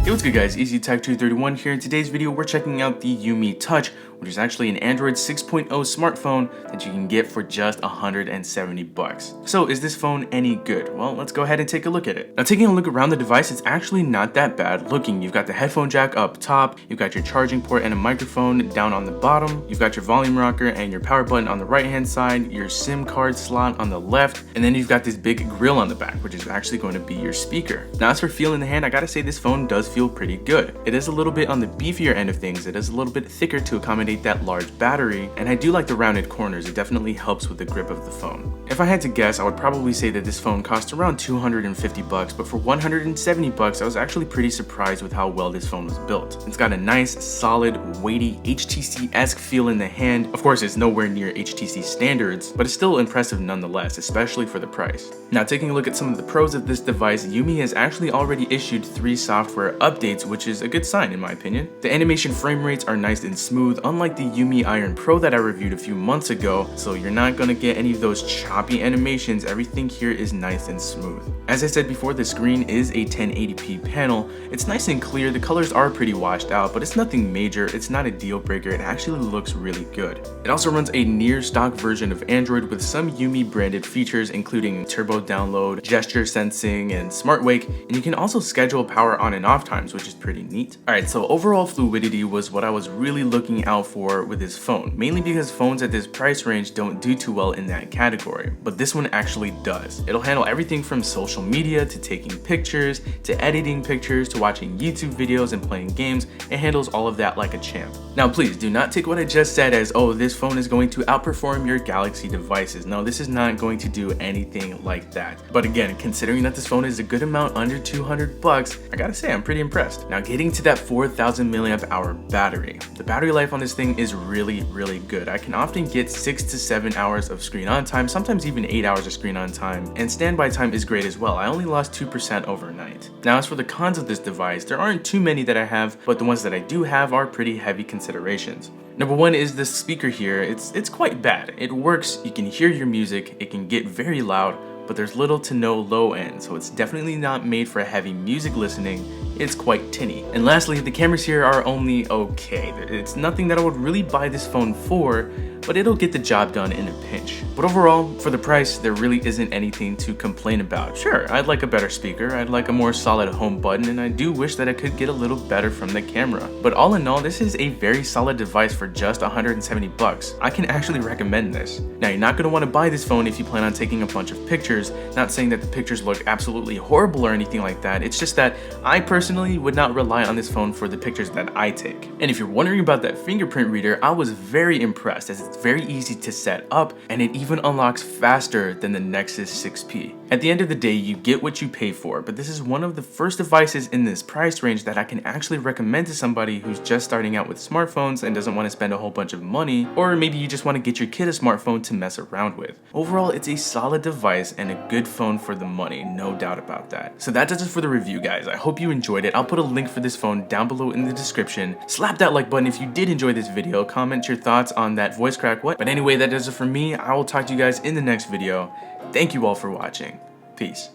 Hey, what's good guys, EasyTech231 here. In today's video we're checking out the UMI Touch, which is actually an Android 6.0 smartphone that you can get for just 170 bucks. So is this phone any good? Well, let's go ahead and take a look at it. Now, taking a look around the device, it's actually not that bad looking. You've got the headphone jack up top, you've got your charging port and a microphone down on the bottom, you've got your volume rocker and your power button on the right hand side, your SIM card slot on the left, and then you've got this big grill on the back, which is actually going to be your speaker. Now, as for feel in the hand, I gotta say this phone does feel pretty good. It is a little bit on the beefier end of things. It is a little bit thicker to accommodate that large battery, and I do like the rounded corners. It definitely helps with the grip of the phone. If I had to guess, I would probably say that this phone cost around 250 bucks, but for 170 bucks, I was actually pretty surprised with how well this phone was built. It's got a nice, solid, weighty, HTC-esque feel in the hand. Of course, it's nowhere near HTC standards, but it's still impressive nonetheless, especially for the price. Now, taking a look at some of the pros of this device, UMI has actually already issued 3 software updates, which is a good sign in my opinion. The animation frame rates are nice and smooth, unlike the UMI Iron Pro that I reviewed a few months ago, so you're not gonna get any of those choppy animations. Everything here is nice and smooth. As I said before, the screen is a 1080p panel. It's nice and clear, the colors are pretty washed out, but it's nothing major, it's not a deal breaker, it actually looks really good. It also runs a near stock version of Android with some UMI branded features, including turbo download, gesture sensing, and smart wake, and you can also schedule power on and off times, which is pretty neat. Alright, so overall fluidity was what I was really looking out for with this phone, mainly because phones at this price range don't do too well in that category, but this one actually does. It'll handle everything from social media to taking pictures, to editing pictures, to watching YouTube videos and playing games. It handles all of that like a champ. Now please do not take what I just said as, oh, this phone is going to outperform your Galaxy devices. No, this is not going to do anything like that. But again, considering that this phone is a good amount under 200 bucks, I gotta say I'm pretty impressed. Now, getting to that 4,000 milliamp hour battery. The battery life on this thing is really good. I can often get 6 to 7 hours of screen on time, sometimes even 8 hours of screen on time, and standby time is great as well. I only lost 2% overnight. Now, as for the cons of this device, there aren't too many that I have, but the ones that I do have are pretty heavy considerations. Number one is the speaker here. It's quite bad. It works, you can hear your music, it can get very loud, but there's little to no low end, so it's definitely not made for heavy music listening. It's quite tinny. And lastly, the cameras here are only okay. It's nothing that I would really buy this phone for, but it'll get the job done in a pinch. But overall, for the price, there really isn't anything to complain about. Sure, I'd like a better speaker, I'd like a more solid home button, and I do wish that I could get a little better from the camera. But all in all, this is a very solid device for just 170 bucks. I can actually recommend this. Now, you're not gonna wanna buy this phone if you plan on taking a bunch of pictures. Not saying that the pictures look absolutely horrible or anything like that. It's just that I personally would not rely on this phone for the pictures that I take. And if you're wondering about that fingerprint reader, I was very impressed as it's very easy to set up and it even unlocks faster than the Nexus 6P. At the end of the day, you get what you pay for, but this is one of the first devices in this price range that I can actually recommend to somebody who's just starting out with smartphones and doesn't want to spend a whole bunch of money, or maybe you just want to get your kid a smartphone to mess around with. Overall, it's a solid device and a good phone for the money, no doubt about that. So that does it for the review, guys. I hope you enjoyed it. I'll put a link for this phone down below in the description. Slap that like button if you did enjoy this video. Comment your thoughts on that voice crack what. But anyway, that does it for me. I will talk to you guys in the next video. Thank you all for watching. Peace.